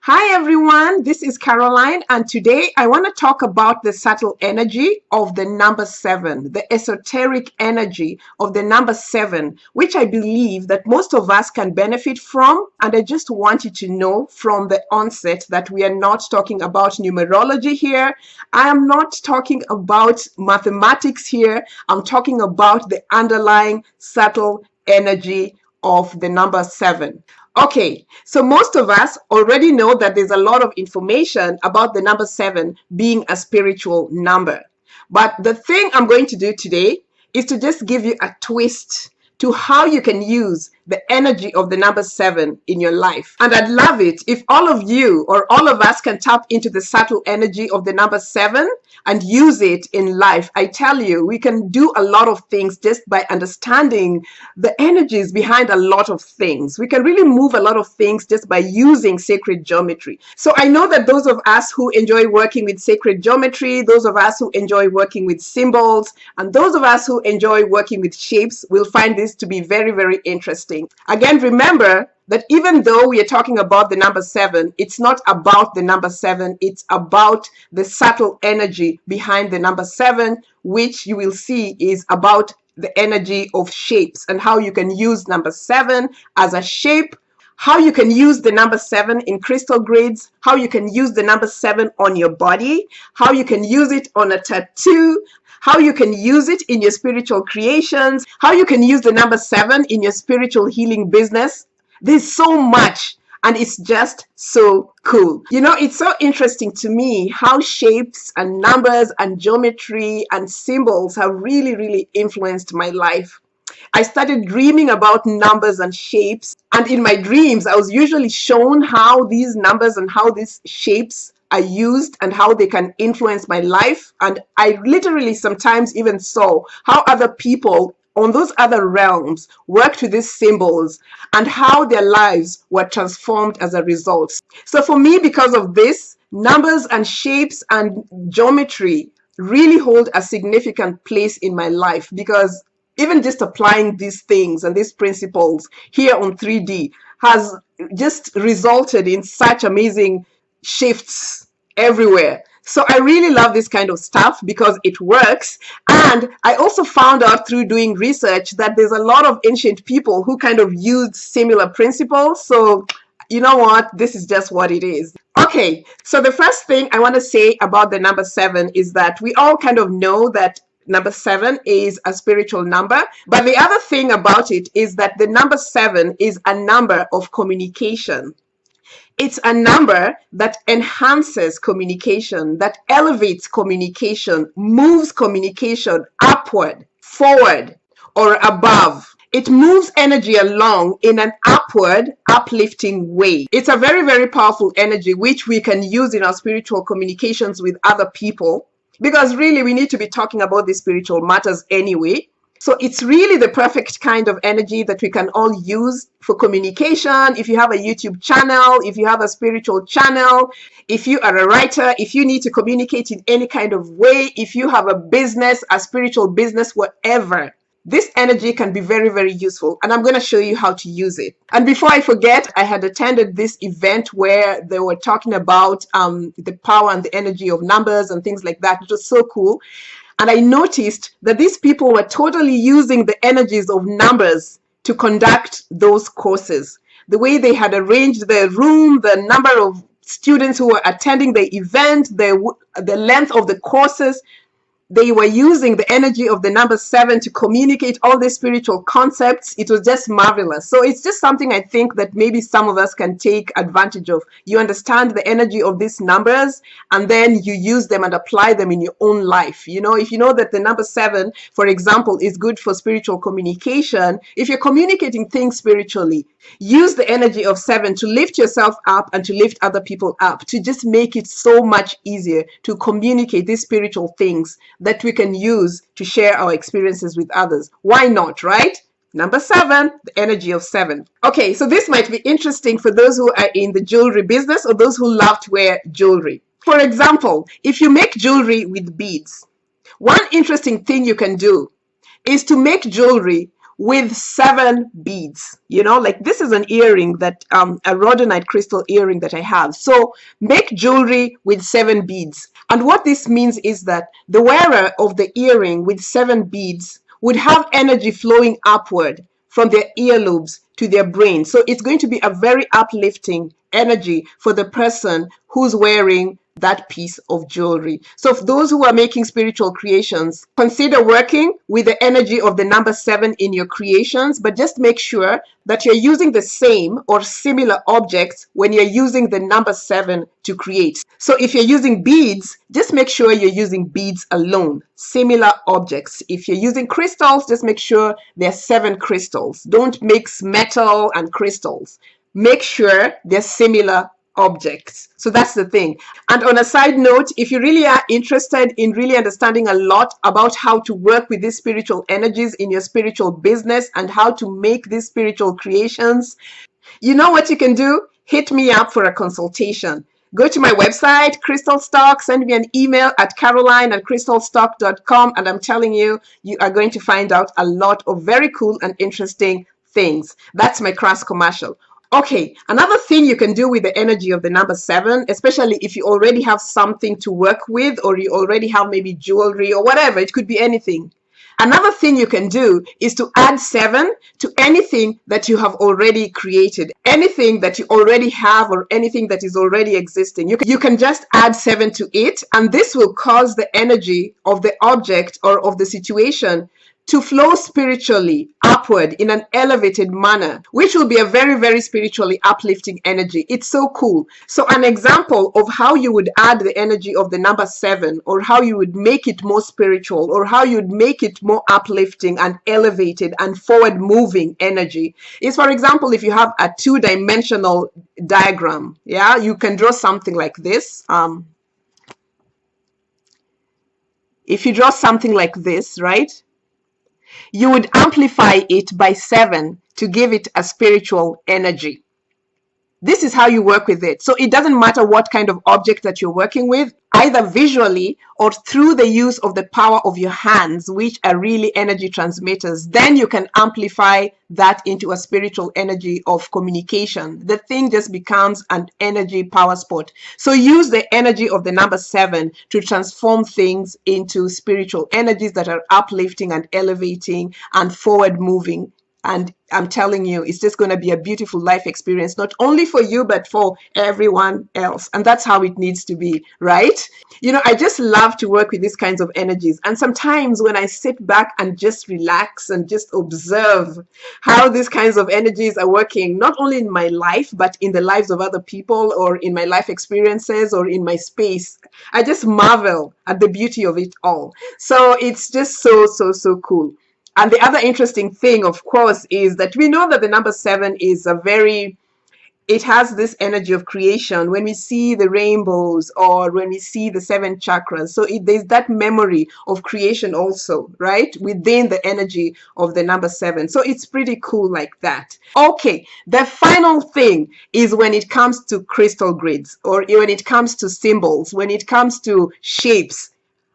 Hi everyone, this is Caroline, and today I want to talk about the subtle energy of the number 7, the esoteric energy of the number 7, which I believe that most of us can benefit from. And I just want you to know from the onset that we are not talking about numerology here. I am not talking about mathematics here. I'm talking about the underlying subtle energy of the number 7. Okay, so most of us already know that there's a lot of information about the number 7 being a spiritual number. But the thing I'm going to do today is to just give you a twist to how you can use the energy of the number 7 in your life. And I'd love it if all of you or all of us can tap into the subtle energy of the number 7 and use it in life. I tell you, we can do a lot of things just by understanding the energies behind a lot of things. We can really move a lot of things just by using sacred geometry. So I know that those of us who enjoy working with sacred geometry, those of us who enjoy working with symbols, and those of us who enjoy working with shapes will find this to be very, very interesting. Again, remember that even though we are talking about the number 7, it's not about the number 7, it's about the subtle energy behind the number 7, which you will see is about the energy of shapes and how you can use number 7 as a shape, how you can use the number 7 in crystal grids, how you can use the number 7 on your body, how you can use it on a tattoo, how you can use it in your spiritual creations, how you can use the number 7 in your spiritual healing business. There's so much, and it's just so cool. You know, it's so interesting to me how shapes and numbers and geometry and symbols have really, really influenced my life. I started dreaming about numbers and shapes, and in my dreams, I was usually shown how these numbers and how these shapes are used and how they can influence my life. And I literally sometimes even saw how other people on those other realms worked with these symbols and how their lives were transformed as a result. So for me, because of this, numbers and shapes and geometry really hold a significant place in my life, because even just applying these things and these principles here on 3D has just resulted in such amazing shifts everywhere. So I really love this kind of stuff because it works. And I also found out through doing research that there's a lot of ancient people who kind of used similar principles. So you know what? This is just what it is. Okay, so the first thing I want to say about the number 7 is that we all kind of know that number 7 is a spiritual number. But the other thing about it is that the number 7 is a number of communication. It's a number that enhances communication, that elevates communication, moves communication upward, forward, or above. It moves energy along in an upward, uplifting way. It's a very, very powerful energy which we can use in our spiritual communications with other people, because really we need to be talking about these spiritual matters anyway. So it's really the perfect kind of energy that we can all use for communication. If you have a YouTube channel, if you have a spiritual channel, if you are a writer, if you need to communicate in any kind of way, if you have a business, a spiritual business, whatever, this energy can be very, very useful. And I'm going to show you how to use it. And before I forget, I had attended this event where they were talking about the power and the energy of numbers and things like that. It was so cool. And I noticed that these people were totally using the energies of numbers to conduct those courses. The way they had arranged the room, the number of students who were attending the event, the length of the courses, they were using the energy of the number 7 to communicate all these spiritual concepts. It was just marvelous. So it's just something I think that maybe some of us can take advantage of. You understand the energy of these numbers, and then you use them and apply them in your own life. You know, if you know that the number 7, for example, is good for spiritual communication, if you're communicating things spiritually, use the energy of 7 to lift yourself up and to lift other people up, to just make it so much easier to communicate these spiritual things that we can use to share our experiences with others. Why not, right? Number 7, the energy of 7. Okay, so this might be interesting for those who are in the jewelry business or those who love to wear jewelry. For example, if you make jewelry with beads, one interesting thing you can do is to make jewelry with 7 beads. Like this is an earring that a rhodonite crystal earring that I have. So make jewelry with 7 beads. And what this means is that the wearer of the earring with 7 beads would have energy flowing upward from their earlobes to their brain. So it's going to be a very uplifting energy for the person who's wearing that piece of jewelry. So for those who are making spiritual creations, consider working with the energy of the number 7 in your creations, but just make sure that you're using the same or similar objects when you're using the number 7 to create. So if you're using beads, just make sure you're using beads alone, similar objects. If you're using crystals, just make sure there are 7 crystals. Don't mix metal and crystals. Make sure they're similar objects. So that's the thing. And on a side note, if you really are interested in really understanding a lot about how to work with these spiritual energies in your spiritual business and how to make these spiritual creations, you know what you can do? Hit me up for a consultation. Go to my website, Crystal Stock, send me an email at caroline@crystalstock.com, and I'm telling you, you are going to find out a lot of very cool and interesting things. That's my crass commercial. Okay, another thing you can do with the energy of the number 7, especially if you already have something to work with, or you already have maybe jewelry or whatever, it could be anything. Another thing you can do is to add 7 to anything that you have already created, anything that you already have or anything that is already existing. You can just add 7 to it, and this will cause the energy of the object or of the situation to flow spiritually upward in an elevated manner, which will be a very, very spiritually uplifting energy. It's so cool. So an example of how you would add the energy of the number 7, or how you would make it more spiritual, or how you'd make it more uplifting and elevated and forward moving energy is, for example, if you have a 2-dimensional diagram, yeah, you can draw something like this. If you draw something like this, right, you would amplify it by 7 to give it a spiritual energy. This is how you work with it. So it doesn't matter what kind of object that you're working with, either visually or through the use of the power of your hands, which are really energy transmitters. Then you can amplify that into a spiritual energy of communication. The thing just becomes an energy power spot. So use the energy of the number 7 to transform things into spiritual energies that are uplifting and elevating and forward moving. And I'm telling you, it's just going to be a beautiful life experience, not only for you, but for everyone else. And that's how it needs to be, right? I just love to work with these kinds of energies. And sometimes when I sit back and just relax and just observe how these kinds of energies are working, not only in my life, but in the lives of other people, or in my life experiences, or in my space, I just marvel at the beauty of it all. So it's just so, so, so cool. And the other interesting thing, of course, is that we know that the number 7 is it has this energy of creation when we see the rainbows or when we see the 7 chakras. So there's that memory of creation also, right, within the energy of the number 7. So it's pretty cool like that. Okay, the final thing is when it comes to crystal grids, or when it comes to symbols, when it comes to shapes.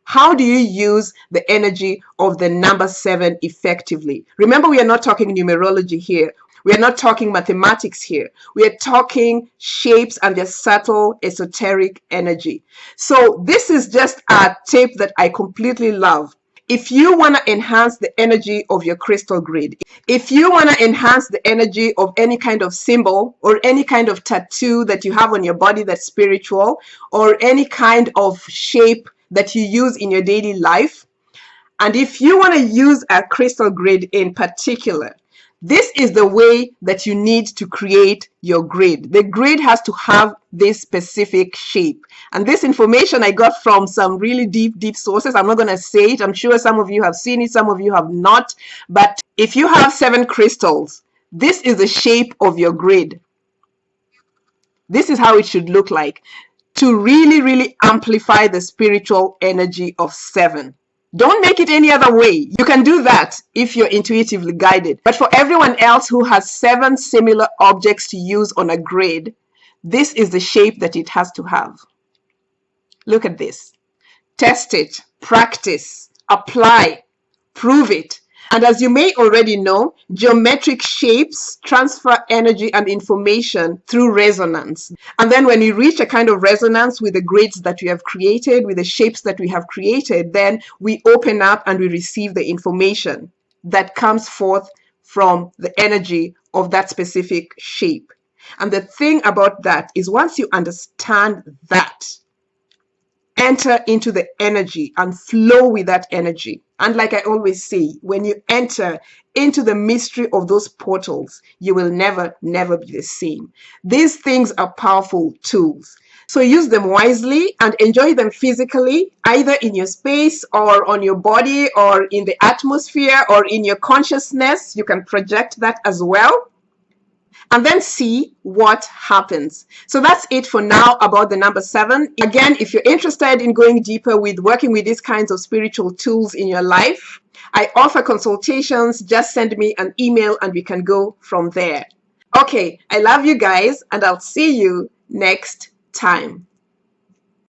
How do you use the energy of the number 7 effectively? Remember, we are not talking numerology here. We are not talking mathematics here. We are talking shapes and their subtle esoteric energy. So this is just a tip that I completely love. If you want to enhance the energy of your crystal grid, if you want to enhance the energy of any kind of symbol or any kind of tattoo that you have on your body that's spiritual, or any kind of shape that you use in your daily life, and if you want to use a crystal grid in particular, this is the way that you need to create your grid. The grid has to have this specific shape. And this information I got from some really deep sources. I'm not going to say it. I'm sure some of you have seen it, some of you have not. But if you have 7 crystals, this is the shape of your grid. This is how it should look like, to really, really amplify the spiritual energy of 7. Don't make it any other way. You can do that if you're intuitively guided. But for everyone else who has 7 similar objects to use on a grid, this is the shape that it has to have. Look at this. Test it, practice, apply, prove it. And as you may already know, geometric shapes transfer energy and information through resonance. And then when we reach a kind of resonance with the grids that we have created, with the shapes that we have created, then we open up and we receive the information that comes forth from the energy of that specific shape. And the thing about that is, once you understand that, enter into the energy and flow with that energy. And like I always say, when you enter into the mystery of those portals, you will never be the same. These things are powerful tools. So use them wisely and enjoy them physically, either in your space or on your body or in the atmosphere or in your consciousness. You can project that as well, and then see what happens. So that's it for now about the number 7. Again, if you're interested in going deeper with working with these kinds of spiritual tools in your life, I offer consultations. Just send me an email and we can go from there. Okay, I love you guys, and I'll see you next time.